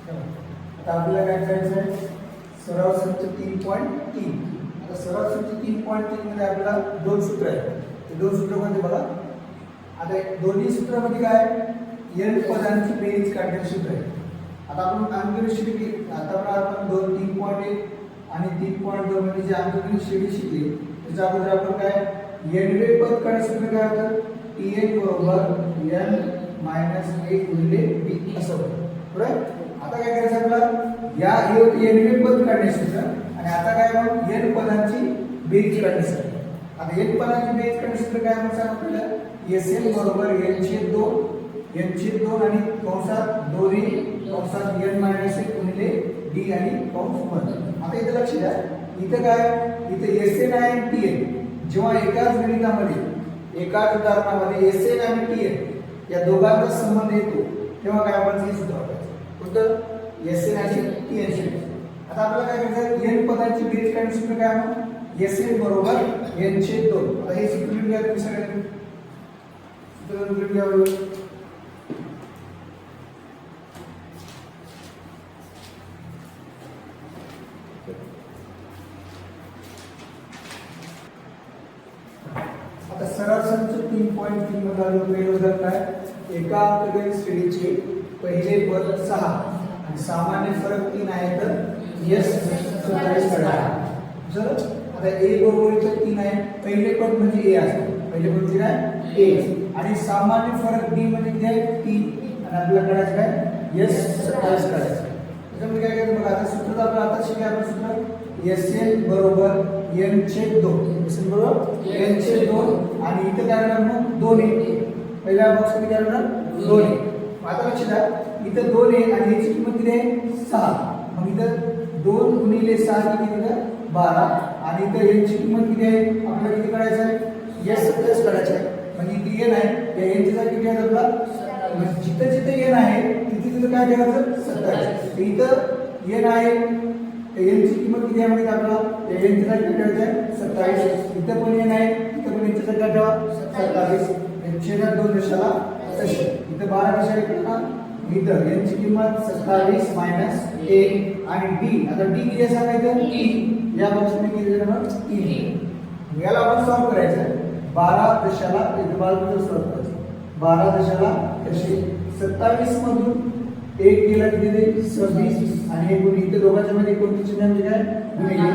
आता आपल्याला काय करायचं आहे, सराव संच 3.3. आता सराव संच 3.3 मध्ये आपल्याला दोन सूत्र आहेत. ते दोन सूत्र कोणते बघा. आता दोन्ही सूत्रामध्ये काय n पदांची बेरीज काढण्याचे सूत्र आहे. आता आपण अंकगणित शिकली, आता आपण 3.1 आणि 3.2 मध्ये जे अंकगणित शिकली त्याच्या अगोदर आपण काय n वे पद काढायचं सूत्र काय होतं, tn बरोबर n - 1 गुणिले b असं होतं. बरोबर. आता काय करायचं आपल्याला, या हे होते n वे पद काढण्याचे सूत्र आणि आता काय मग n पदांची बेरीज काढण्यासाठी. आता n पदांची बेरीज काढण्याचे सूत्र काय म्हणतात आपल्याला, Sn बरोबर n/2 आणि कंसात दोन्ही कंसात n - 1 गुणिले d आणि कंस मध्ये. आता इथे लक्ष द्या, इथे काय इथे Sn आणि Tn जेव्हा एकाच गणितामध्ये एकाच उदाहरणामध्ये Sn आणि Tn या दोघांचा संबंध येतो तेव्हा काय आपण हे सूत्र वापरायचं, कोणतं Sn आणि Tn. आता आपल्याला काय करायचं, n पदांची बेरीज काढण्याचे सूत्र काय मग Sn बरोबर n/2. आता हे सूत्र लिहून घ्या तुम्ही सगळ्यांनी. सूत्र लिहून घ्या बरोबर. आता सरळ संच 3.3 मध्ये आलो. पहिलं उदाहरण काय, एका अंकगणित श्रेणीचे पहिले पद 6 आणि सामान्य फरक 3 आहे तर s 27 काढा. जर आता a बरोबर इथे 3 आहे, पहिले पद म्हणजे a आहे, पहिले पद म्हणजे काय a आणि सामान्य फरक b म्हणजे किती आहे 3 आणि आपल्याला काढायचं काय s 27 काढायचं. त्याच्यामध्ये काय करायचं बघा, आता सूत्र आपण आता शिकूया. आपण सूत्र Sn बरोबर n/2, Sn बरोबर n/2 आणि इथे काय करणार मग 2a. पहिल्या बॉक्स मध्ये काय करणार 2a. आता लक्ष द्या, इथे 2a आणि याची किंमत किती आहे 6. मग इथे 2 गुणिले 6 किती आहे 12 आणि इथे याची किंमत किती आहे आपल्याला किती काढायचं आहे s 27 काढायचं आहे. म्हणजे इथे n आहे, या n ची जागा किती आहे आपला, म्हणजे जिथे जिथे n आहे तिथे तिथे काय करायचं 27. इथं n आहे, n ची किंमत किती आहे म्हणजे आपल्याला n ची जागा किती आहे 27. इथं पण n आहे, इथं पण n ची जागा ठेवा 27. छेदात 2 रेषाला तशी इथं 12 रेषा इकडे इथं n ची किंमत 27 - 1 आणि d. आता d किती सांगायचं t, या बॉक्स मध्ये किती देणार 3. याला आपण सॉल्व करायचं. 12 रेषाला इथं 12 मध्ये सॉल्व करायचं. 12 रेषाला कशी 27 मधून 1 गेला किती देईल 26 आणि हे गुण इथे दोघांच्या मध्ये कोणती चिन्ह म्हणजे काय गुणिले.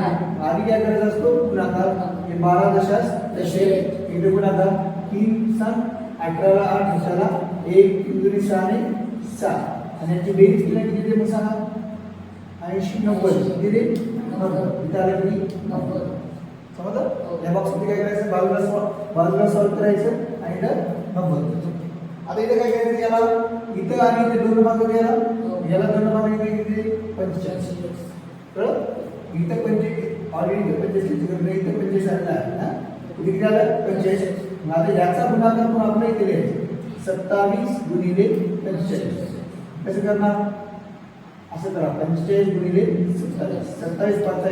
आधी काय करायचं असतो गुणाकार. हे 12 दशास दशे इथे गुणाकार 3 7 18 ला 8 दशाला 1 3 दुनी 6 आणि 6 आणि याची बेरीज केली किती देईल सांगा 80 90 किती देईल 90. इथे आलं किती 90. समजलं. या बॉक्स मध्ये काय करायचं बाजूला सॉल्व करायचं आणि इथं 90. आता इथे काय करायचं, याला इथं आणि इथे दोन भाग याला दोन भाग किती 45. कळलं. इथं 45 ऑलरेडी 45 ची इथं 45 आलेला आहे ना, किती झालं 45. आता याचा गुणाकार पण आपण इथे लिहायचं 27 गुणिले 45. कसं करणार, असं करा 45 गुणिले 27. 27 5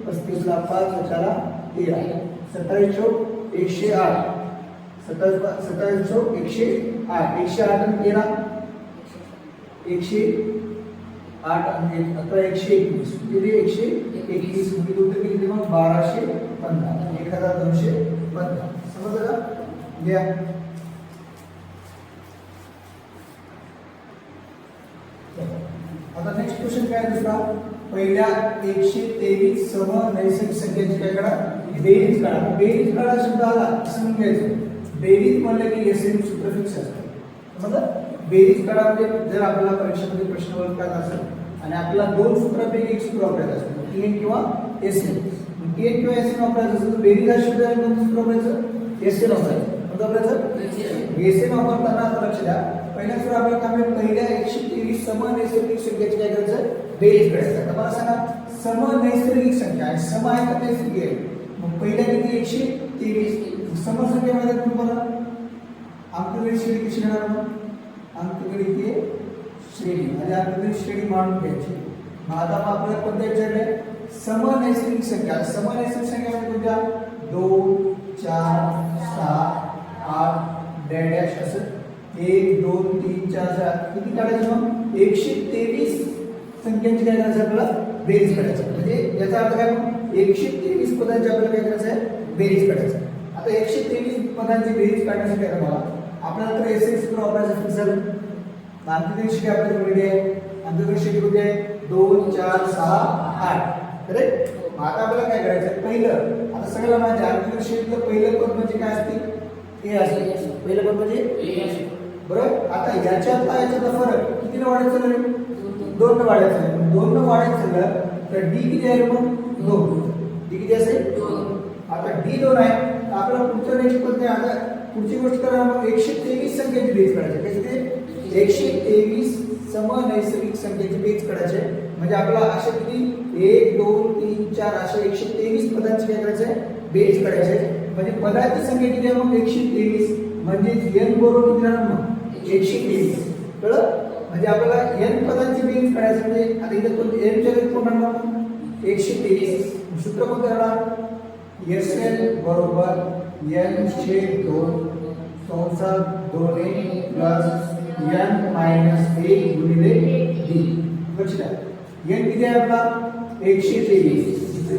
135 ला 5 वचाला 13 27 चौक 108 27 चौक 108 108 आणि 13 108 आणि 11 121 किती 121 म्हणजे उत्तर किती मग 1215 1215. समजलं का. घ्या आता नेक्स्ट क्वेश्चन काय दुसरा, पहिल्या 123 सम नैसर्गिक संख्यांची काय करा बेरीज काढा. बेरीज काढा शब्द आला असं घ्यायचं. बेरीज म्हणलं की Sn सूत्र फिक्स असतं. समजलं. बेरीज काढा म्हणजे जर आपल्याला परीक्षेमध्ये प्रश्न ओळखायचा असेल आणि आपल्याला दोन सूत्रापैकी एक सूत्र वापरायचं असेल Tn किंवा Sn. Tn किंवा Sn वापरायचं असेल तर बेरीज हा शब्द आहे कोणतं सूत्र वापरायचं Sn वापरायचं. कोणतं वापरायचं Sn वापरताना आता लक्ष द्या, पहिल्या सूत्र आपल्याला काय मिळेल, पहिल्या 123 सम नैसर्गिक संख्येची काय करायचं बेरीज करायचं. आता मला सांगा सम नैसर्गिक संख्या आहे, सम आहे का नैसर्गिक आहे. मग पहिल्या किती 123 सम संख्येमध्ये तुम्हाला अंकगणित श्रेणी कशी घेणार मग अंकगणितीय श्रेणी आणि अंकगणित श्रेणी मांडून घ्यायची. मग आता आपल्याला कोणत्या विचारले सम नैसर्गिक संख्या. सम नैसर्गिक संख्या म्हणजे कोणत्या 2 4 6 8 डॅश असं 1 2 3 4 4 किती काढायचं मग 123 संख्यांची काय करायचं आपल्याला बेरीज काढायची. म्हणजे याचा अर्थ काय मग 123 पदांची आपल्याला काय करायचं आहे बेरीज काढायची. आता 123 पदांची बेरीज काढण्यासाठी काय करावं आपल्याला तर एसएस सुद्धा वापरायचं फिक्स झालं. अंतर्गत शिटी आपल्याकडे रेडी आहे. अंतर्गत शिटी कुठे आहे 2 4 6 8 करेक्ट. आता आपल्याला काय करायचं पहिलं आता सगळ्याला माहिती आहे अंतर्गत शिटीतलं पहिलं पद म्हणजे काय असते ए असते. पहिलं पद म्हणजे ए बरोबर. आता याच्यातला फरक कितीने वाढायचा चालू 2 ने वाढायचा आहे. 2 ने वाढायचं झालं तर डी किती आहे मग 2. डी किती असेल 2. आता डी 2 आहे तर आपल्याला पुढचं नेक्स्ट पद काय आता पुढची गोष्ट करा मग 123 संख्येची बेरीज काढायची. कशी 123 समनैसर्गिक संख्येची बेरीज काढायची. म्हणजे आपल्याला अशा किती 1 2 3 4 अशा 123 पदांची काय करायचं बेरीज काढायची. म्हणजे पदांची संख्या किती आहे मग 123 म्हणजे n बरोबर किती राहणार मग 123 कळलं. म्हणजे आपल्याला n पदांची बेरीज काढायची. म्हणजे आता इथे कोण n च्या जागी कोण राहणार 123. सूत्र कोणतं राहणार SL बरोबर n छेद 2 कंसात 2a प्लस n मायनस 1 गुणिले d. लक्षात n किती आहे आपला 123.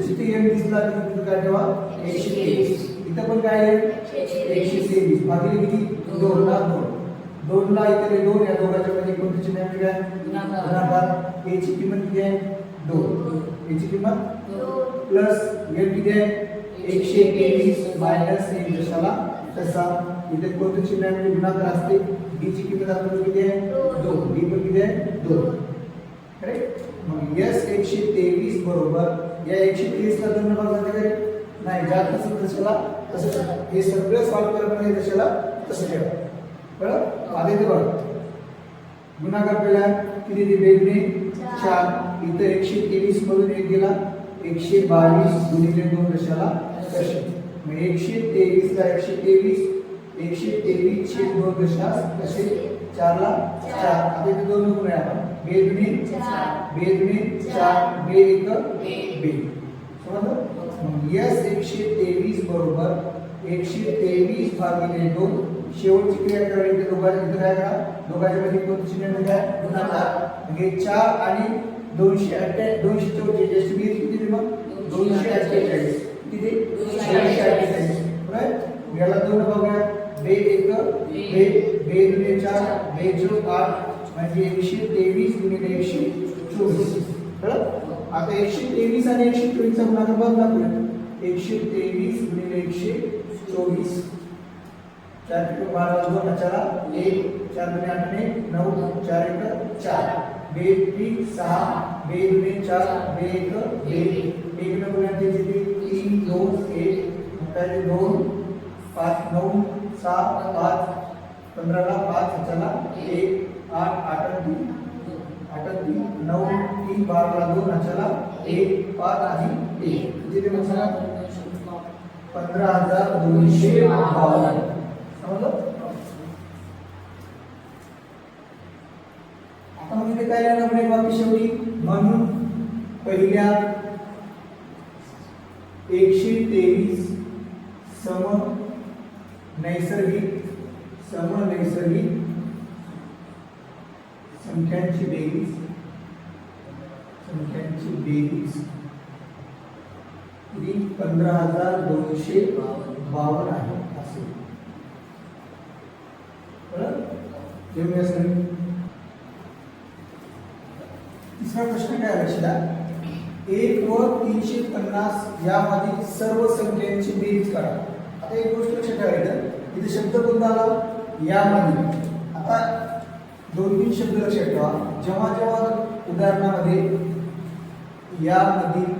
जिथे n दिसला तिथे काय ठेवा 123. इथं पण काय आहे 123 भागिले किती 2 ला 2 ला इथे 2 या दोघांच्या मध्ये कोणती चिन्ह आहे काय गुणाकार. a ची किंमत किती आहे 2 a ची किंमत 2 प्लस n किती आहे 123 मायनस 1 जशाला तसा इथे कोणतं चिन्ह आहे गुणाकार असते. d ची किंमत आपल्याला किती आहे 2 d पण किती आहे 2 करेक्ट. मग s 123 बरोबर या 123 ला 2 ने भागाकार करेल नाही ज्या तसं तशाला तसं हे सगळं सॉल्व करण्यामध्ये तशाला तसं ठेवा कळलं. आता इथे बघ गुणाकार केला किती ते बेगने 4 इथं 123 मधून 1 गेला 122 गुणिले 2 दशाला तसे. मग 123 ला 123 123 छेद 2 दशास तसे 4 ला 4. आता इथे 2 गुण आहे आपण बेदुनी 4 बे 1 बे समजलं. मग s 123 बरोबर 123 भागिले 2 शेवटची क्रिया करायची इथे दोघांची काय करा दोघांच्या मध्ये कोणती चिन्ह काय गुणाकार. म्हणजे 4 आणि 244 जास्त बेरीज किती मग 248 किती 248 राईट. याला 2 बघूया बे 1 बे बे 2 4 बे 0 8 म्हणजे 123 गुणिले 124 कळलं. आता 123 आणि 124 चा गुणाकार बघा आपण 123 गुणिले 124 4 × 12 2 अचारा 1 4 × 8 ने 9 4 × 4 बे 3 6 बे 2 4 बे 1 बे 1 न गुणिले 3 2 1 म्हणजे 2 5 9 6 5 15 ला 5 अचारा 1 8 8 3 9 3 12 ला 2 अचाला 1 5 आणि 1 किती ते मग 15252 समजलं. आता मग इथे काय लिहायला पाहिजे बाकी शेवटी म्हणून पहिल्या 123 नैसर्गिक संख्यांची बेरीज ही 15252 आहे असे बरोबर. तिसरा प्रश्न काय लक्षात 1 व 350 यामधील सर्व संख्यांची बेरीज करा. आता एक गोष्ट लक्षात ठेवायचं इथे शब्द कोणता आला यामध्ये. आता 2-3 शब्द लक्षात ठेवा. जेव्हा उदाहरणामध्ये यामधील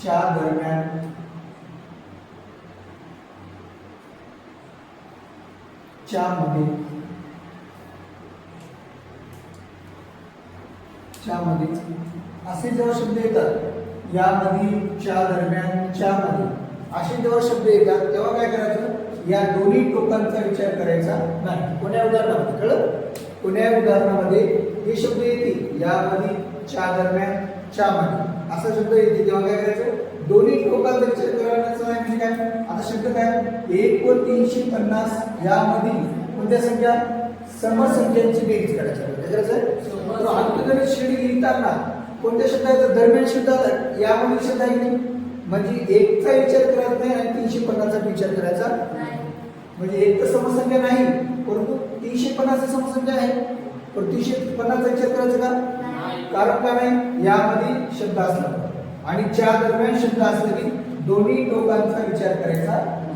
च्या दरम्यान च्यामध्ये असे जेव्हा शब्द येतात यामधील च्या दरम्यान च्यामध्ये असे जेव्हा शब्द येतात तेव्हा काय करायचं या दोन्ही टोकांचा विचार करायचा नाही. कोण्या उदाहरणामध्ये कळलं कोण्या उदाहरणामध्ये हे शब्द येतील यामध्ये च्या दरम्यान च्यामध्ये असा शब्द येते तेव्हा काय करायचं दोन्ही टोकांचा विचार करायचा नाही. म्हणजे काय आता शब्द काय 1 व 350 यामधील कोणत्या संख्या समसंख्यांची बेरीज करायची आहे. काय करायचं आहे? तर अंकगणित श्रेणी लिहिताना कोणत्या शब्द आहेत? दरम्यान शब्द आला, यामध्ये शब्द आहे की नाही? म्हणजे एकचा विचार करायचा नाही आणि 350 चा विचार करायचा नाही. म्हणजे एक तर समसंख्या नाही, परंतु 350 समसंख्या आहे, पण 350 चा विचार करायचा का? कारण का नाही? यामध्ये शब्द असला आणि च्या दरम्यान शब्द असला की दोन्ही टोकांचा विचार करायचा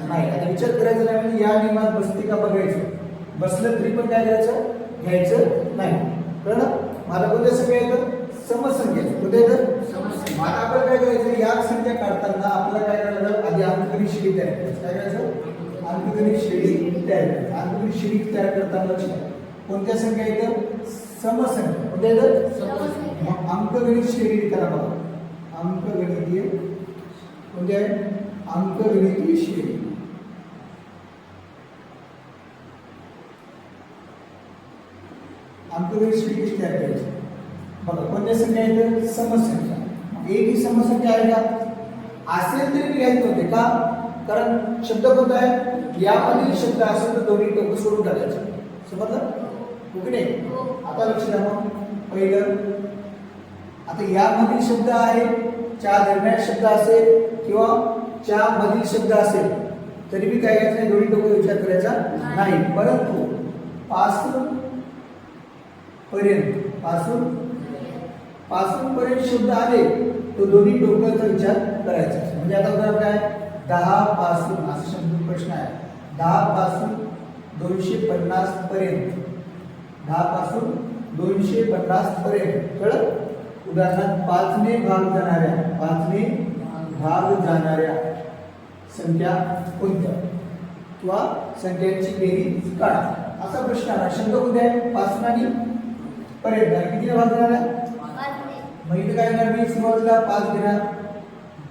नाही. आता विचार करायचा नाही म्हणजे या नियमात बसते का बघायचं, बसलं तरी पण काय करायचं? घ्यायचं नाही. कळलं? मला कोणत्या संख्या येतं? समसंख्या. कोणत्या येतं? मला आपण काय करायचं? या संख्या काढताना आपल्याला काय करायचं? आधी अंकगणित श्रेणी तयार करायची. काय करायचं? अंकगणित श्रेणी तयार करायची. अंकगणित श्रेणी तयार करताना कोणत्या संख्या येतं? समसंख्या. कोणत्या येतं? मग अंकगणित श्रेणी करा बघा. अंकगणितीय कोणते आहे? अंकगणितीय श्रेणी. अंकगणित श्रेणी कशी तयार करायची? बघा कोणत्या संख्या आहेत? समसंख्या. एक ही समसंख्या आहे का? असेल तरी घ्यायचं होते का? कारण शब्द कोणता आहे? यामधील शब्द असेल तर दोन्ही टोकं सोडून टाकायचे. समजलं? ओके नाही? आता लक्ष द्या. मग पहिलं, आता यामधील शब्द आहे, च्या दरम्यान शब्द असेल किंवा च्या मधील शब्द असेल तरी मी काय करायचं नाही, दोन्ही टोकं विचार करायचा नाही. परंतु पासून पर्यंत शब्द आले तो दोन्ही टोकांचा विचार करायचा. म्हणजे आता उदाहरण काय? 10 पासून असा शब्द प्रश्न आहे. 10 पासून 250 पर्यंत. 10 पासून 250 पर्यंत. कळलं? उदाहरणार्थ 5 ने भाग जाणाऱ्या संख्या कोणत्या? किंवा संख्यांची बेरीज काढा असा प्रश्न आला. शब्द कोणते आहे? पासून आणि पर्यंत. आणि किती भाग जाणार आहे? मग इथे काय घेणार? मी सुरुवातीला 5 घेणार,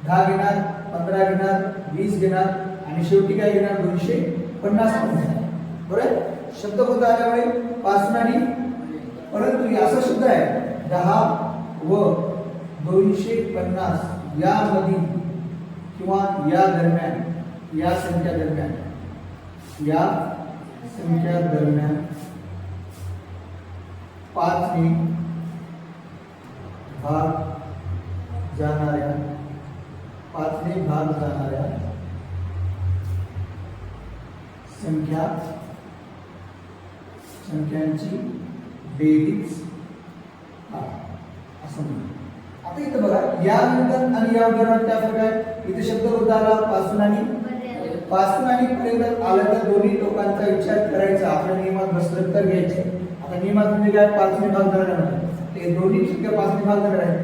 10 घेणार, 15 घेणार, 20 घेणार आणि शेवटी काय घेणार? 250 घेणार. बरोबर? शब्द कोणता आल्यामुळे? पासून आणि परंतु असा शब्द आहे 10 व 250 यामधील किंवा या दरम्यान, या संख्या दरम्यान 5 ने भाग जाणाऱ्या संख्यांची बेरीज असं म्हणतात. आता इथं बघा, या उदाहरण आणि या उदाहरणात काय फरक आहे? इथे शब्द कोणता आला? पासून आणि पर्यंत आला तर दोन्ही टोकांचा विचार करायचा. आपल्या नियमात बसलं तर घ्यायचे. आता नियमात म्हणजे काय? 5 ने भाग जाणार आहे, ते दोन्ही संख्या 5 ने भाग जाणार आहे.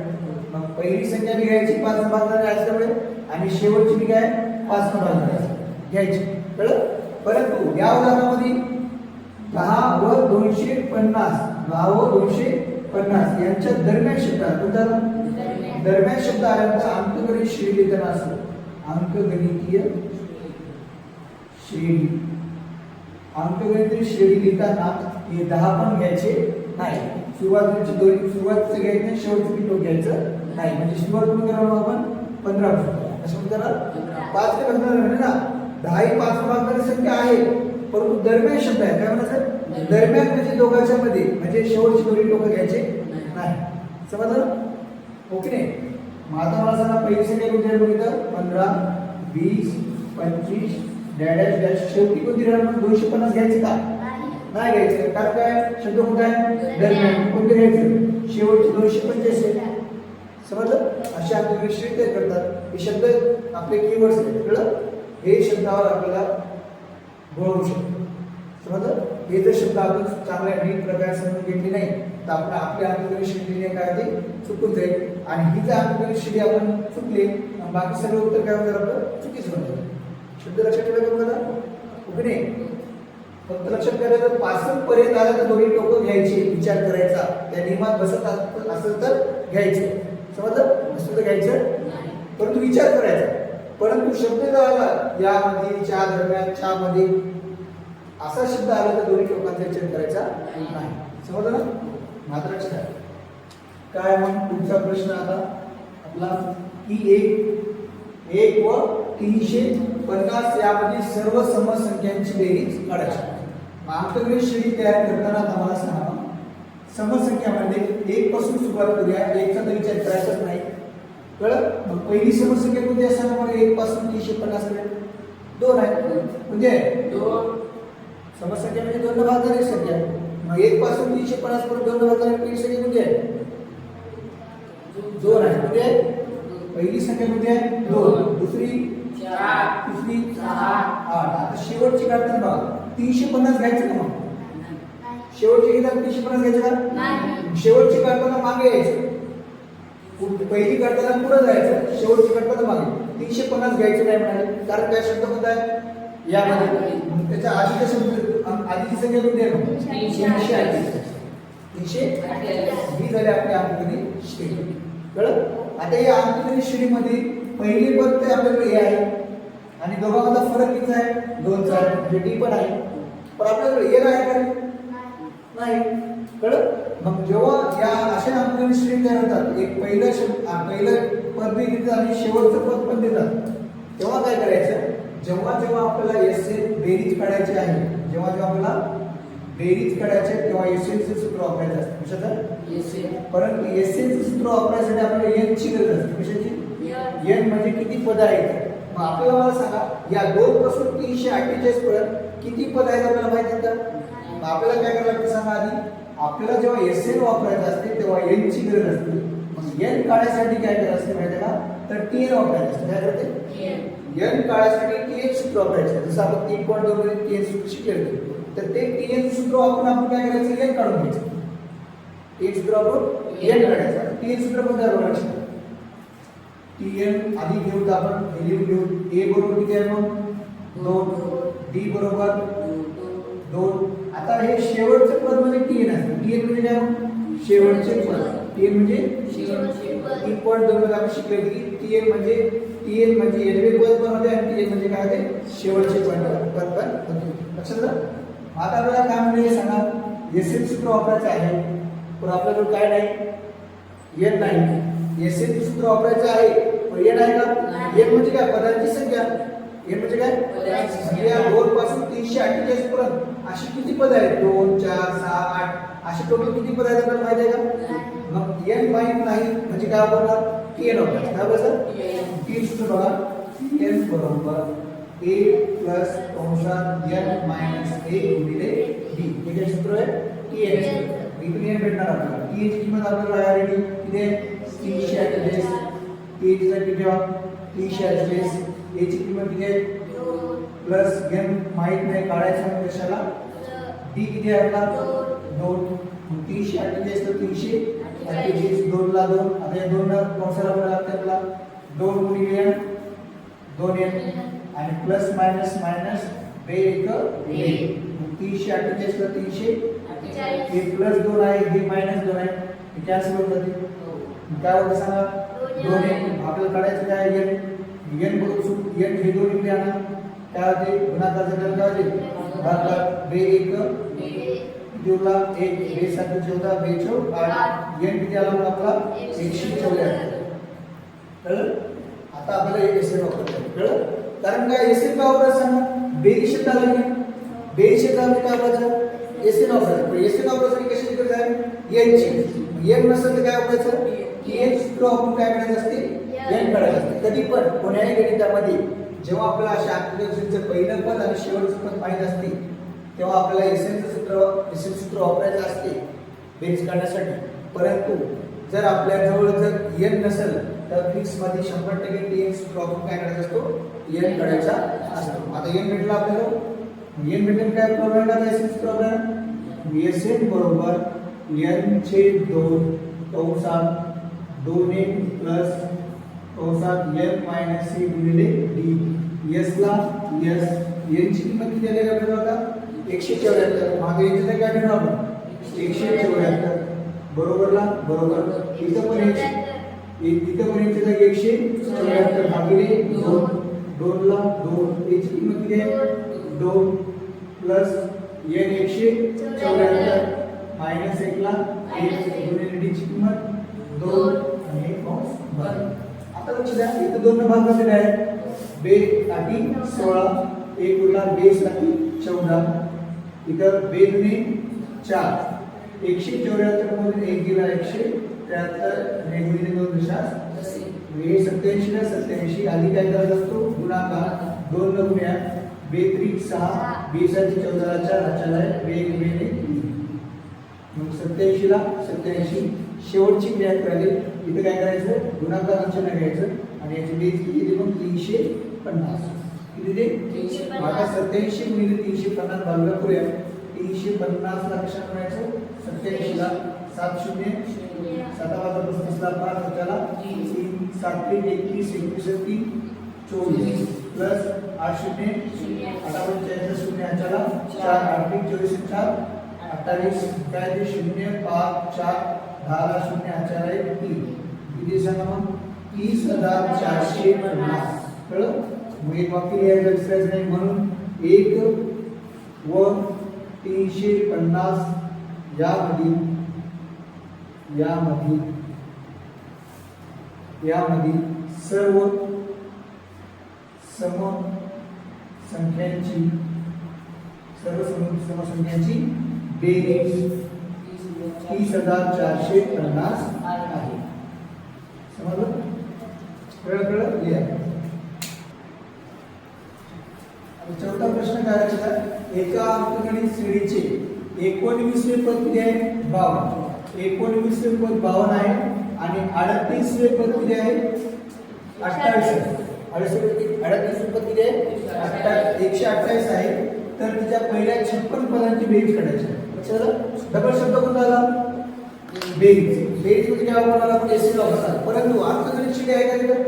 मग पहिली संख्या मी घ्यायची 5 ने भाग जाणार आहे असल्यामुळे, आणि शेवटची मी काय? 5 ने भाग जाणार घ्यायची. कळलं? परंतु या उदाहरणामध्ये 10 व 250 यांच्या दरम्यान शब्द कोणता? दरम्यान शब्द आल्यानंतर अंकगणित श्रेणी लिहिताना असतो. अंकगणितीय श्रेणी लिहिताना हे 10 पण घ्यायचे नाही. सुरुवातीचं घ्यायचं नाही, शेवटचं टोक घ्यायचं नाही. म्हणजे सुरुवात पण करावं आपण 15 पासून. असं करा 5 ने भाग जाणार ना, 10 ही 5 भाग जाणारी संख्या आहे, परंतु दरम्यान शब्द आहे. काय म्हणायचं? दरम्यान म्हणजे दोघांच्या मध्ये, म्हणजे शेवटची दोन्ही टोकं घ्यायचे नाही. समजलं? ओके नाही? मग आता मला सांगा पहिली संख्या कोणती आहे? बघितलं 15, 20, 25 डॅश डॅश. शेवटी कोणती राहणार? 250 घ्यायचे का? नाही घ्यायचं. कारण काय? शब्द कोणता आहे? दरम्यान. कोणते घ्यायचं? शेवटचे 250 आहे. समजलं? अशा अंकगणित श्रेणी तयार करतात. हे शब्द आपले कीवर्ड्स आहेत. कळलं? हे शब्दावर आपल्याला बोलवू शकतो. समजलं? हे जर शब्द आपण चांगल्या नीट प्रकारे समजून घेतले नाही तर आपल्या अंकगणित श्रेणी काय ते चुकून जाईल. आणि ही जर अंकगणित श्रेणी आपण चुकले, बाकी सगळं उत्तर काय होतं? आपलं चुकीचं होतं. शब्द लक्षात ठेवायचं बघा. ओके नाही? फक्त लक्षात ठेवायचं, पासून पर्यंत आलं तर दोन्ही टोकं घ्यायची, विचार करायचा. त्या नियमात बसत असेल तर घ्यायचं. समजलं? नसतं तर घ्यायचं, परंतु विचार करायचा. परंतु शब्द जर आला यामध्ये, च्या दरम्यान, च्या मध्ये असा शब्द आला तर दोन्ही टोकांचा विचार करायचा नाही. समजलं ना? मात्र लक्षात आहे. काय मग पुढचा प्रश्न आता आपला की 1 व 350 यामध्ये सर्व समसंख्यांची बेरीज काढायची. अंकगणित श्रेणी तयार करताना आम्हाला सांगा समसंख्यामध्ये 1 पासून सुरुवात करूया. 1 चा तर विचार करायचाच नाही. कळलं? मग पहिली समसंख्या कोणती असणार? मग 1 पासून 350 पर्यंत 2 आहे. म्हणजे 2 समसंख्या म्हणजे 2 भाग झाली संख्या. मग 1 पासून 350 पर्यंत 2 भाग झाली पहिली संख्या म्हणजे 2 आहे. म्हणजे पहिली संख्या म्हणजे 2, दुसरी 4, तिसरी 6, 8. आता शेवटची काढताना बघा 350 घ्यायचं का? मग शेवटची घेताना 350 घ्यायचं का? नाही. शेवटची काढताना मागे यायचं. पहिली काढताना पुढे जायचं, शेवटची काढताना मागे. 350 घ्यायचं नाही म्हणाले. कारण काय शब्द कोणता आहे यामध्ये? त्याच्या आधीचा शब्द आधीची संख्या कोणती आहे? 348. 348 ही झाली आपली अंकगणित श्रेणी. कळलं? आता या अंकगणित श्रेणीमध्ये पहिली पद ते आपल्याकडे हे आहे आणि दोघांचा फरक किती आहे? 2 चा आहे. म्हणजे डी पण आहे. पण आपल्याकडे ए आहे का? नाही. कळलं? मग जेव्हा या अशा अंकगणित श्रेणी तयार होतात, एक पहिलं पद बी देतात आणि शेवटचं पद पण देतात, तेव्हा काय करायचं? जेव्हा जेव्हा आपल्याला एसएन बेरीज काढायची आहे, जेव्हा आपल्याला बेरीज काढायची आहे तेव्हा एसएनचं सूत्र वापरायचं असतं. कशाचं? एसएन. परंतु एसएनचं सूत्र वापरायसाठी आपल्याला एन ची गरज असते. कशाची? एन म्हणजे किती पद आहेत. मग आपल्याला मला सांगा या 2 पासून 348 पर्यंत किती पद आहेत आपल्याला माहिती आहे का? आपल्याला काय करायला लागतं सांगा आधी? आपल्याला जेव्हा एसएन वापरायचं असते तेव्हा एन ची गरज असते. मग एन काढायसाठी काय करायचं असते माहिती आहे का? तर टीएन वापरायचं असते. काय करते? एन काढायसाठी टीएन सूत्र वापरायचं. जसं आपण 3.2 मध्ये टीएन सूत्र शिकले तर ते टीएन सूत्र वापरून आपण काय करायचं? एन काढून घ्यायचं. टीएन सूत्र वापरून एन काढायचं. टीएन सूत्र कोणतं आहे बघा? टीएन आधी घेऊ तर आपण लिहून घेऊ. ए बरोबर किती आहे मग? 2. डी बरोबर 2. आता हे शेवटचं पद म्हणजे टीएन आहे. टीएन म्हणजे काय? शेवटचे पद. टीएन म्हणजे शेवटचे पद. 3.2 मध्ये आपण शिकले की टीएन म्हणजे एलवे पद पण होते आणि टीएन म्हणजे काय होते? शेवटचे पद पण होते. लक्षात आलं? आता आपल्याला काय म्हणजे सांगा एसएन सूत्र वापरायचं आहे पण आपल्याकडे काय नाही? एन नाही. एसएन सूत्र वापरायचं आहे पण एन आहे का? एन म्हणजे काय? पदांची संख्या. एन म्हणजे काय? म्हणजे या 2 पासून 348 पर्यंत अशी किती पद आहेत? 2, 4, 6, 8 अशी टोटल किती पद आहेत आपल्याला माहिती आहे का? मग एन माहित नाही म्हणजे काय वापरणार? टीएन वापरणार. काय बरं? टीएन सूत्र बघा. एन बरोबर a प्लस कंसात n मायनस a गुणिले d. हे काय सूत्र आहे? टीएन सूत्र. इथून एन भेटणार आपल्याला. टीएन ची किंमत आपल्याला ऑलरेडी किती आहे? 348. टीएन ची किती आहे? 348. a ची किंमत किती आहे? 2 प्लस n माहित नाही काढायचं कशाला? d किती आहे आपला? 2. 348 तर 348 2 ला 2. आता या 2 ला कंसाला आपल्याला लागते 2 गुणिले n 2n आणि प्लस मायनस मायनस 2 1 1. 348 ला 348 हे प्लस 2 आहे हे मायनस 2 आहे हे कॅन्सल होऊन जाते. काय होतं सांगा? 2n आपल्याला काढायचं काय? n बरोबर n हे 2 इकडे आणा. काय होते? गुणाकार झाल्यावर काय होते? भागाकार 2 1 दिवला 1 2 7 14 2 4 8 n किती आला मग आपला 174. कळलं? आता आपल्याला एक एसएन वापरायचं. कळलं? कारण काय एसएन का वापरायचं सांगा? बेरीज शब्द आला की बेरीज शब्दामध्ये काय वापरायचं? एसएन वापरायचं. पण एसएन वापरायसाठी कशाची गरज आहे? एन ची. एन नसेल तर काय वापरायचं? टीएन सूत्र वापरून काय करायचं असते? एन काढायचं असते. कधी पण कोण्याही गणितामध्ये जेव्हा आपल्याला अशा आकृतीचं पहिलं पद आणि शेवटचं पद माहित असते तेव्हा आपल्याला एसएन सूत्र वापरायचं असते बेरीज काढण्यासाठी. परंतु जर आपल्या जवळ जर एन नसेल तर फिक्स मध्ये 100% टीएन सूत्र वापरून काय करायचं असतो? एन काढायचा असतो. आता एन भेटला आपल्याला. एन भेटून काय प्रॉब्लेम आहे? एसएन सूत्र आपल्याला एसएन बरोबर n छेद 2 कंसात 2n प्लस कंसात n मायनस c गुणिले d. s ला s n ची किंमत किती आली आपल्याला? आता 174. मागे याच्यात काय घेणार आपण? 174 बरोबरला बरोबर. इथं पण इथं पण याच्या जागी 174 भागिले 2. 2 ला 2 याची किंमत किती आहे? 2 प्लस n 174 मायनस 1 ला 1 गुणिले d ची किंमत 2 आणि हे कंस बंद. आता लक्ष द्या इथं 2 भाग झालेले आहेत. 2 साठी 16 1 गुणिले 2 साठी 14 इथं बेदने 4 174 मधून 1 गेला 173 गुणिले 2 दिशा हे 87 ला 87 आधी काय करायचा असतो गुणाकार 2 न गुण्या बेत्रिक 6 बेसाठी 14 ला 4 अचाला वेगवेगळे मग 87 ला 87 शेवटची क्रिया करायची इथे काय करायचं गुणाकार अंशाने घ्यायचं आणि याची बेरीज किती येते मग 350 किती ते 350 आता 87 गुणिले 350 भागला करूया 350 ला कशा करायचं 87 ला 7 शून्य 7 वाजा 35 ला 5 त्याला 3 7 21 21 3 24 प्लस 8 शून्य 8 45 शून्य अचाला 4 8 24 4 28 काय ते 0 5 4 10 ला 0 अचाला 3 किती सांगा मग 30,450 कळलं मग एक वाक्य लिहायचं विसरायचं नाही म्हणून 1 व 350 यामधील सर्व समसंख्यांची बेरीज 30,450 आहे समजलं कळलं लिहा चौथा प्रश्न काय आहे एका अंकगणित श्रेणीचे 19वे पद किती आहे 52 19वे पद 52 आहे आणि 38वे पद किती आहे 28 38वे पद किती आहे 128 आहे तर तिच्या पहिल्या 56 पदांची बेरीज काढायची चला डबल शब्द कोणता आला बेरीज म्हणजे काय वापरणार आपण एससी वापरणार परंतु अंकगणित श्रेणी आहे का तिथं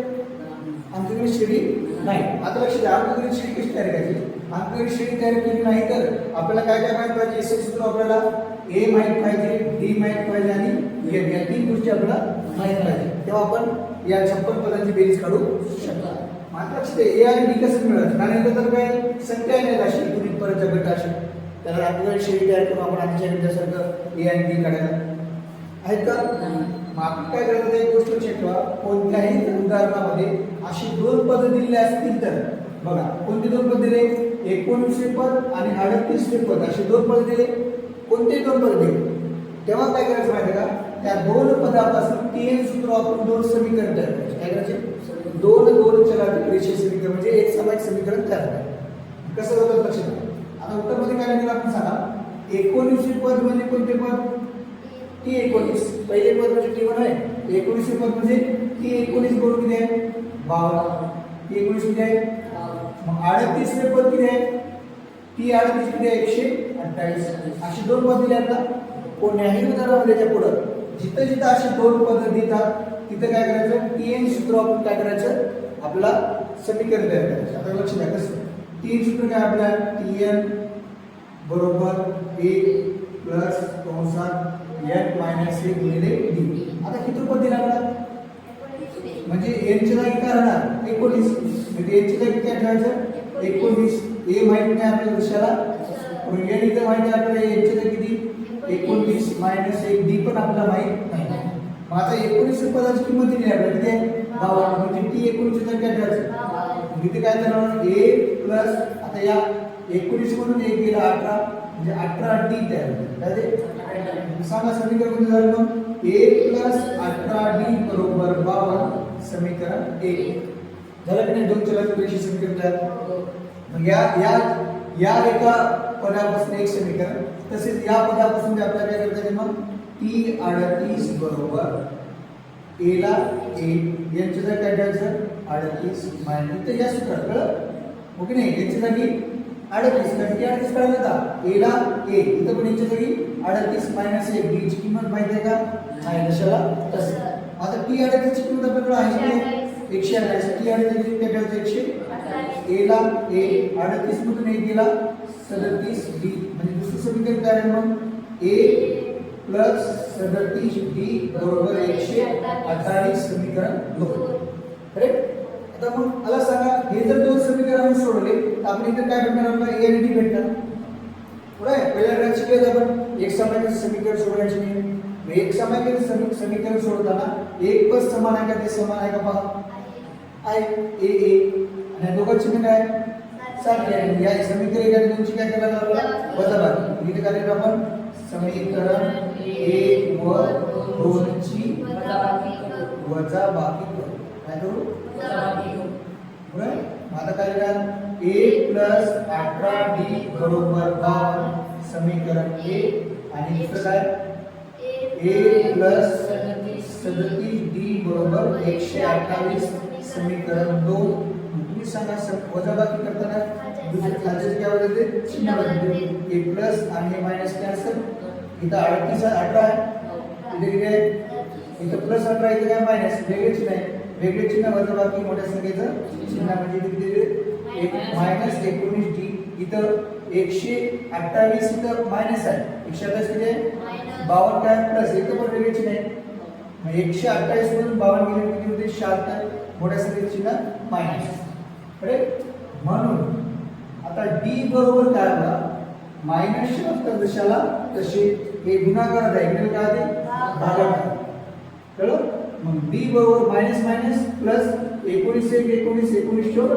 अंकगणित श्रेणी नाही आता लक्ष द्या अंकगणित श्रेणी कशी तयार करायची अंकगणित श्रेणी तयार केली नाही तर आपल्याला काय काय माहित पाहिजे एससी सूत्र आपल्याला ए माहित पाहिजे डी माहित पाहिजे आणि एन या तीन गोष्टी आपल्याला माहित पाहिजे तेव्हा आपण या 56 पदांची बेरीज काढू शकता मात्र लक्ष द्या ए आणि डी कसं मिळालं कारण तर काय संख्या नाही अशी तुम्ही परत गट अशी त्याला अंकगणित श्रेणी तयार करून आपण आधीच्या विद्यासारखं ए आणि डी काढायला आहेत का मग आपण काय करायचं एक गोष्ट लक्षात ठेवा कोणत्याही उदाहरणामध्ये अशी 2 पद दिलेली असतील तर बघा कोणते 2 पद दिले 19वे पद आणि 38वे पद असे 2 पद दिले कोणते 2 पद दिले तेव्हा काय करायचं माहिती का त्या 2 पदापासून TN सूत्र वापरून 2 समीकरण तयार करायचे काय करायचे 2 चलातील रेषीय समीकरण म्हणजे एक सामायिक समीकरण तयार करायचे कसं होतं लक्षात ठेवा आता उत्तरमध्ये काय लिहिलं आपण सांगा 19वे पद म्हणजे कोणते पद T19 पहिले पद म्हणजे T1 आहे 19वे पद म्हणजे T19 बरोबर किती आहे 52 T19 किती आहे मग 38वे पद किती आहे T38 किती आहे 128 अशी 2 पद दिली आता कोणत्याही उदाहरणामध्ये त्याच्या पुढे जिथे जिथे अशी 2 पद देतात तिथे काय करायचं TN सूत्र आपण काय करायचं आपला समीकरण तयार करायचं आता लक्ष द्या कसं TN सूत्र काय आपला TN बरोबर 1 प्लस कंसात n मायनस 1 गुणिले d आता किती पद दिला आपल्याला म्हणजे n च्या जागी काय राहणार 19 म्हणजे n च्या जागी काय ठेवायचं 19 a माहित नाही आपल्याला कशाला पण n इथे माहित आहे आपल्याला n च्या जागी किती 19 मायनस 1 d पण आपल्याला माहित नाही मग आता 19 पदाची किंमत दिली आपल्याला किती 52 म्हणजे t 19 च्या जागी काय ठेवायचं इथे काय करणार a प्लस आता या 19 मधून 1 गेला 18 म्हणजे 18d तयार होते सांगा समीकरण कोणतं झालं मग a प्लस 18d बरोबर 52 समीकरण 1 झालं की नाही 2 चलातील रेषीय समीकरण तयार मग या एका पदापासून एक समीकरण तसेच या पदापासून जे आपल्याला काय करता येईल मग T38 बरोबर a ला a यांच्या जागी काय ठेवायचं 38 मायनस तर या सूत्रात कळलं ओके नाही याच्या जागी 38 38 कळलं का a ला a इथं पण याच्या जागी 38 मायनस 1 d ची किंमत माहिती आहे का नाही दशाला तसे आता T38 ची किंमत आपल्याकडे आहे 128 T38 ची काय ठेवायचं 128 a ला a 38 मधून 1 गेला 37 d म्हणजे दुसरं समीकरण काय आहे मग a प्लस 37 d बरोबर 128 समीकरण 2 करेक्ट आता मग मला सांगा हे जर 2 समीकरण सोडवले तर आपण इथे काय भेटणार आपल्याला a आणि d भेटणार बरोबर पहिल्या वेळेला शिकले आपण एक सामायिक समीकरण सोडवायचे नाही एक सामायिक समीकरण सोडवताना एक पद समान आहे का ते समान आहे का पहा आहे a a आणि दोघांचे चिन्ह काय सारखी आहे. या समीकरण एका दोनची काय करायला लागला वजाबाकी. इथे काय करायचं आपण समीकरण 1 व 2 ची वजाबाकी करू. काय करू वजाबाकी करू. बरोबर. आता काय करणार a प्लस 18d बरोबर 52 समीकरण 1 आणि दुसरं काय a प्लस 37d बरोबर 128 समीकरण 2. तुम्ही सांगा वजाबाकी करताना दुसरे खालचे काय होते चिन्ह बदलते. a प्लस आणि हे मायनस कॅन्सल. इथं 38 18 आहे. इथे किती आहे इथं प्लस 18 इथे काय मायनस वेगळे चिन्ह आहे. वेगळे चिन्ह वजाबाकी मोठ्या संख्येचं चिन्ह म्हणजे किती मायनस 19d. इथं 128 इथं मायनस आहे. 128 किती आहे 52 काय प्लस इथं पण वेगळे चिन्ह आहे. मग 128 मधून 52 गेले किती होते 76. मोठ्या संख्येचं चिन्ह मायनस. बरोबर. म्हणून आता d बरोबर काय आला मायनसच्या उत्तर दिशाला तसे हे गुणाकारात आहे म्हणजे काय ते भागाकार. कळलं. मग b बरोबर मायनस मायनस प्लस 19 19 19 76.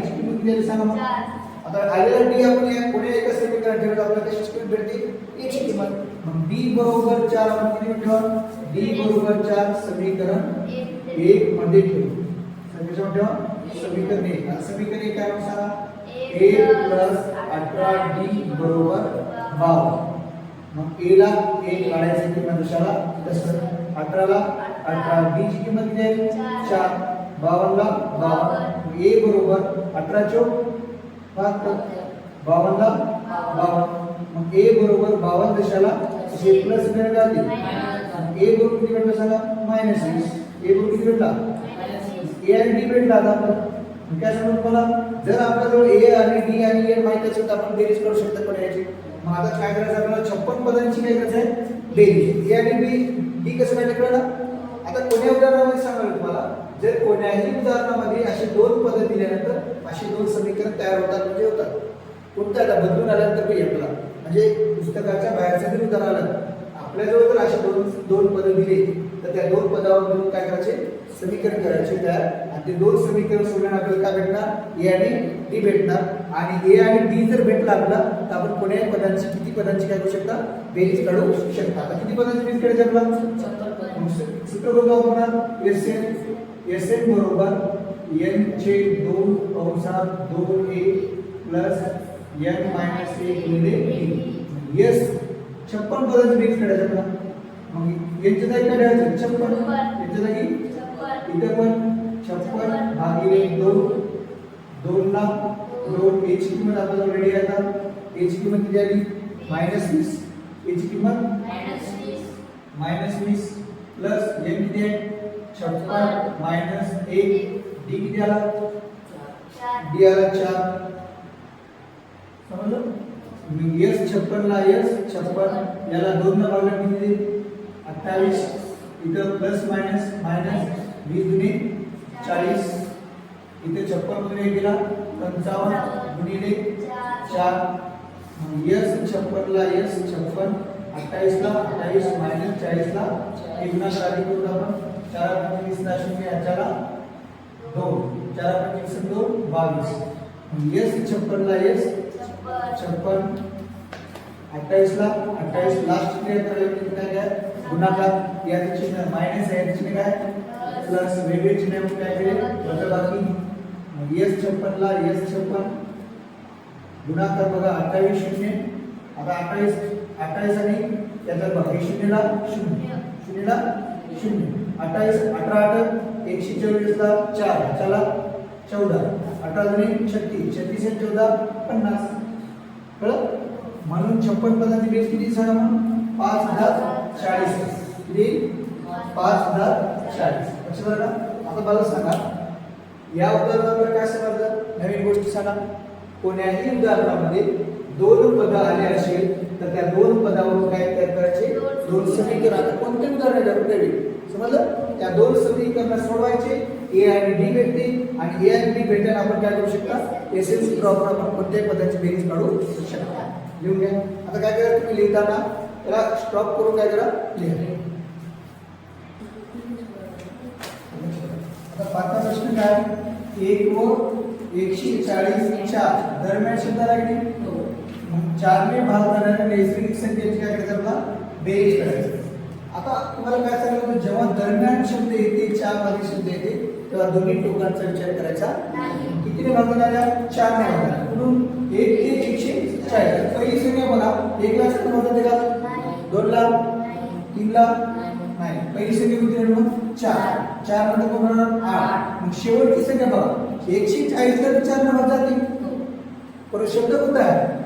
ची किंमत किती आली सांगा मग. आता आलेला d आपण या कोणत्या एका समीकरणात ठेवलं आपल्याला कशी किंमत भेटते याची किंमत. मग b बरोबर 4 आपण किती ठेवू d बरोबर 4 समीकरण 1 मध्ये ठेवू. समीकरण ठेवा समीकरण 1. समीकरण 1 काय सांगा a प्लस 18d बरोबर 52. मग a ला 1 काढायचं किंमत दिशाला तसं 18 ला 18 d ची किंमत किती आहे 4. 52 ला 52. a बरोबर 18 चौक 52 ला 52. मग a बरोबर 52 दिशाला असे प्लस मिळेल का ते a बरोबर किती भेटला सांगा मायनस 20. a बरोबर किती भेटला a आणि d भेटला. आता आपण काय सांगू तुम्हाला जर आपल्याजवळ a आणि d आणि n माहिती असेल तर आपण बेरीज करू शकतो पण याची. मग आता काय करायचं आपल्याला 56 पदांची काय करायचं आहे बेरीज. a आणि d कसं काय कळलं. आता कोण्या उदाहरणामध्ये सांगाल तुम्हाला जर कोण्याही उदाहरणामध्ये असे दोन पद दिल्यानंतर असे दोन समीकरण तयार होतात म्हणजे होतात. कोणत्या आता बदलून आल्यानंतर काही आपला म्हणजे पुस्तकाच्या बाहेरचं जर उदाहरण आलं आपल्याजवळ जर असे दोन पद दिले तर त्या दोन पदावरून काय करायचे समीकरण करायचे तयार. आणि ते दोन समीकरण सोडल्याने आपल्याला काय भेटणार a आणि d भेटणार. आणि a आणि d जर भेटला आपला तर आपण कोण्याही पदांची किती पदांची काय करू शकता बेरीज काढू शकता. आता किती पदांची बेरीज काढायची आपला सूत्र कोणतं वापरणार Sn बरोबर n चे 2 कंसात 2a प्लस n मायनस 1 गुणिले d. s 56 पदांची बेरीज काढायची आपला. मग याच्या जागी काय द्यायचं 56. याच्या जागी इथे पण 56 भागिले 2 2 ला 2 a ची किंमत आपल्याला रेडी आहे. आता a ची किंमत किती आली -20. a ची किंमत -20 प्लस n किती आहे 56 मायनस 1 d किती आला d आला 4. समजलं. मग s 56 ला s 56 याला 2 ने भागलं किती 28. इथं प्लस मायनस मायनस 20 दुनी 40. इथे 56 मध्ये गेला 55 गुणिले 4. s 56 ला s 56 28 ला 28 मायनस 40 ला एक गुणाकार अधिक करून आपण 4 25 ला 0 याच्याला 2 4 25 2 22. s 56 ला s 56 28 ला 28 लास्ट क्लियर करायला काय काय गुणाकार याचे चिन्ह मायनस आहे याचे चिन्ह काय प्लस वेगळे चिन्ह काय केले वजाबाकी. s 56 ला s 56 गुणाकार बघा 28 0. आता 28 आणि त्याचा बघा 0 ला 0 ला 0 28 18 124 ला 4 चला 14 18 दुनी 36 36 आणि 14 50. कळलं. म्हणून 56 पदांची बेरीज किती सांगा मग 5040. किती 5040. लक्षात आलं का. आता मला सांगा या उदाहरणावर काय समजलं नवीन गोष्टी सांगा. कोण्याही उदाहरणामध्ये दोन पद आले असेल तर त्या दोन पदावरून काय तयार करायचे दोन समीकरण. आता कोणते उदाहरण द्यावे समजलं. त्या दोन समीकरण सोडवायचे a आणि d भेटते आणि a आणि d भेटल्याने आपण काय करू शकता एसएन सूत्र वापरून आपण कोणत्याही पदाची बेरीज काढू शकता. लिहून घ्या. आता काय करा तुम्ही लिहिताना त्याला स्टॉप करून काय करा लिहा. आता पाचवा प्रश्न काय 1 व 140 4 दरम्यान शब्दाला किती? मग 4 ने भाग करणाऱ्या नैसर्गिक संख्येची काय करायचं आपला बेरीज करायची. आता तुम्हाला काय सांगितलं होतं, जेव्हा दरम्यान शब्द येते 4 मध्ये शब्द येते तेव्हा दोन्ही टोकांचा विचार करायचा नाही. कितीने भागणाऱ्या? 4 ने भागणाऱ्या. म्हणून 1 ते 140. पहिली संख्या बघा, 1 ला किती भागते का? 2 ला, 3 ला नाही. पहिली संख्या किती? मग 4. 4 मध्ये कोण होणार? 8. मग शेवटची संख्या बघा, 140 ला 4 ने भाग जाते. पर शब्द कोणता आहे?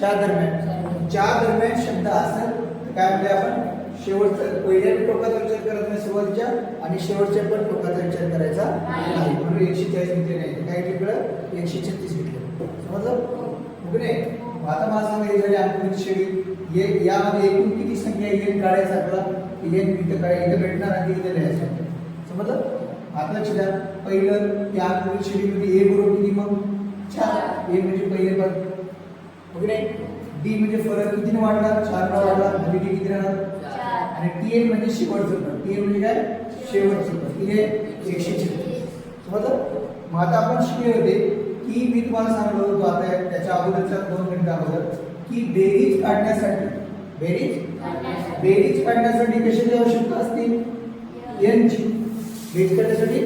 4 दरम्यान. 4 दरम्यान शब्द असेल तर काय म्हणले आपण? शेवटचा पहिल्या टोकाचा विचार करायचा नाही शेवटच्या, आणि शेवटच्या पण टोकाचा विचार करायचा नाही. म्हणून 140 घेतले नाही, काय घेतलं? 136 घेतलं. समजलं? ओके नाही? आता मला सांगा, हे झाली अंकगणित श्रेणी. यामध्ये एकूण किती संख्या येईल काढायचं आपला? येईल इथं काय इथं भेटणार आणि इथं लिहायचं. समजलं? आता लक्षात द्या, पहिलं या अंकगणित श्रेणीमध्ये ए बरोबर किती? मग 4. ए म्हणजे पहिले पद. ओके नाही? डी म्हणजे फरक कितीने वाढला? 4 ने वाढला. डी किती राहणार? आणि टीएन म्हणजे शेवटचं पद. टीएन म्हणजे काय? शेवटचं पद. किती आहे? 136. समजलं? मग आता आपण शिकले होते की मी तुम्हाला सांगलो होतो आता त्याच्या अगोदरच्या 2 मिनिटं अगोदर की बेरीज काढण्यासाठी बेरीज काढण्यासाठी कशाची आवश्यकता असते? एन ची. बेरीज काढण्यासाठी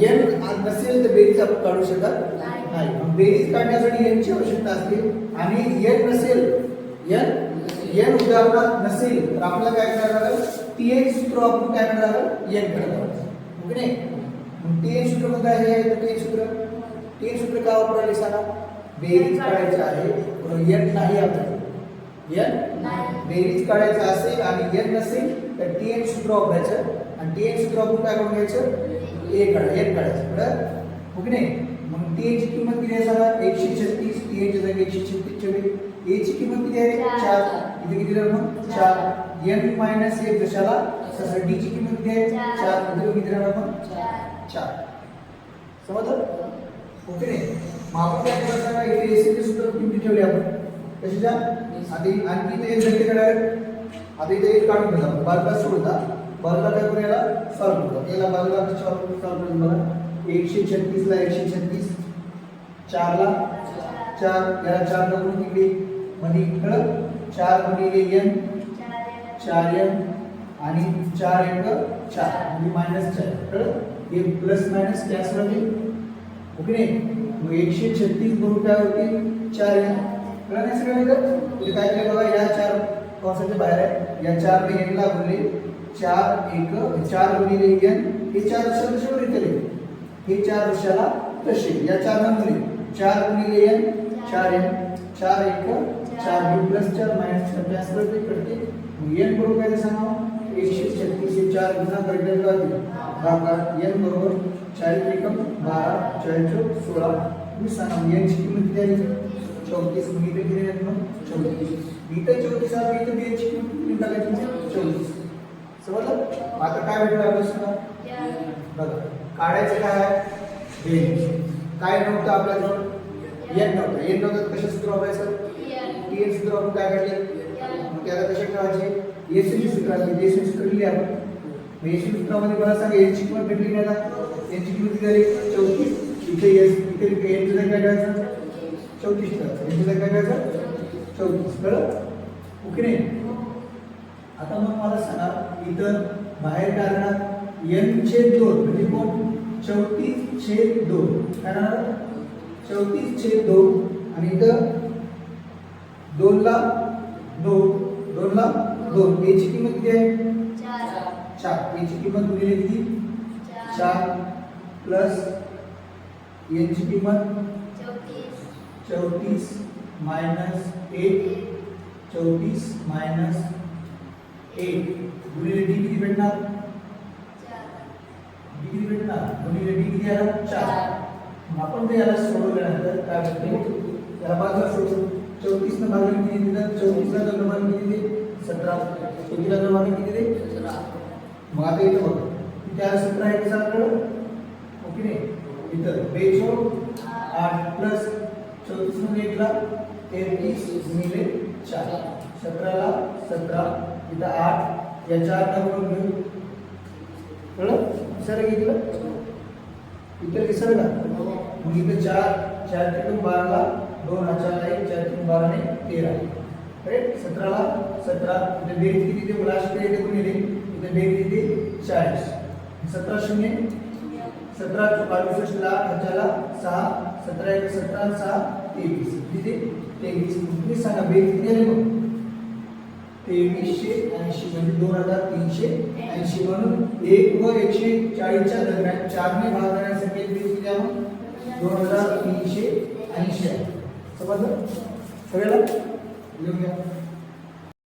एन नसेल तर बेरीज आपण काढू शकत नाही. मग बेरीज काढण्यासाठी एन ची आवश्यकता असते, आणि एन नसेल, एन उदाहरणात नसेल तर आपल्याला काय करावं लागेल? टीएन सूत्र आपण काय करावं लागेल? एन करावं लागेल. ओके नाही? मग टीएन सूत्र कोणतं आहे? टीएन सूत्र का वापरायला सांगा? बेरीज काढायची आहे, पण एन नाही आपल्याला. एन बेरीज काढायचं असेल आणि एन नसेल तर टीएन सूत्र वापरायचं, आणि टीएन सूत्र वापरून काय करून घ्यायचं? एन काढायचं. बरोबर? ओके नाही? मग टीएन ची किंमत किती आहे सांगा? 136. टीएन ची जागी 136 ठेवली. ए ची किंमत किती आहे? 4. इथे किती राहणार मग? 4. एन मायनस 1 जशाला तसं. डी ची किंमत किती आहे? 4. इथे किती राहणार मग? 4. समजलं? ओके नाही? मग आपण काय करायचं सांगा? इथे एसीचे सूत्र किंमत ठेवली आपण कशाच्या? आधी आणखी ते एक करायला. आता इथे एक काढून घ्या. बाजूला सोडता, बाजूला काय करू? याला सॉल्व्ह करू. याला बाजूला सॉल्व्ह करून बघा. 136 ला 136, 4 ला 4, याला 4 ला गुण केली मध्ये इकडं 4 गुणिले n 4n आणि 4 1 4 म्हणजे -4. कळलं? हे प्लस मायनस कॅन्सल होईल. ओके नाही? मग 136 बरोबर काय होते? 4n. कळलं नाही सगळं? इथे काय केलं बघा, या 4 कॉन्सेप्टच्या बाहेर आहे. या 4 ने n ला गुणले, 4 1 4 गुणिले n, हे 4 अक्षर कशावर येतले? हे 4 वर्षाला तसे या 4 नंबरी 4 गुणिले n 4n 4 1 4 plus 4 minus 4 cancel करते. n बरोबर काय सांगा? 136 से 4 गुणा करते भागा n बरोबर 4 1 12 4 16. मी सांगा n ची किंमत किती आहे? 34. मी इथे किती आहे मग? 34. इथे 34 आहे, इथे n ची किंमत किती टाकायची? 34. समजलं? आता काय भेटलं आपल्याला? बघा, काढायचं काय आहे? बेरीज. काय नव्हतं आपल्याजवळ? एन नव्हतं. कशा सूत्र वापरायचं? टीएन सूत्र आपण काय काढले? मग त्याला कशा ठेवायचे? एसएन सूत्राची. एसएन सूत्र लिहिले आपण. मग एसएन सूत्रामध्ये मला सांगा एन ची किंमत भेटली नाही का? एन ची किंमत किती झाली? 34. इथे एन ची जागी काय ठेवायचं? 34 ठेवायचं. एन ची जागी काय ठेवायचं? 34. कळलं? ओके नाही? आता मग मला सांगा, इथं बाहेर काढणार n/2 म्हणजे कोण? 34/2. काय राहणार? 34/2. आणि इथं 2 ला 2 ए ची किंमत किती आहे? 4. ए ची किंमत गुणिले किती? 4 प्लस n ची किंमत 34 मायनस 1 34 मायनस 1 गुणिले डी किती भेटणार? डी किती भेटणार? गुणिले डी किती आला? 4. मग आपण ते याला सोडवल्यानंतर काय भेटते? याला बाजूला सोडू. 34 ने भागले किती देतात? 34 ला जर भागले किती दे? 17. 34 ला जर भागले किती दे? 17. मग आता इथं बघा, त्याला 17 आहे कसं आपल्याला? ओके नाही? इथं 2 8 प्लस 34 मध्ये 1 ला 33 गुणिले 4. 17 ला 17, इथं 8, या 4 ला बरोबर घेऊ. कळलं? सर घेतलं? इथं दिसेल का मग इथं 4 3 12 2 4 1 4 3 12 ने 13 करेक्ट 17 ला 17 इथे बेरीज किती ते लास्ट पे इथे गुणिले इथे बेरीज किती 40 17 शून्य 17 68 ला 4 6 17 1 17 6 23 किती 23 तुम्ही सांगा बेरीज किती आली मग 2380 म्हणजे 2380 म्हणून 1 व 140 च्या दरम्यान 4 ने भागण्यासाठी बेरीज किती आहे 2380 आहे समजलं सगळ्याला लिहून घ्या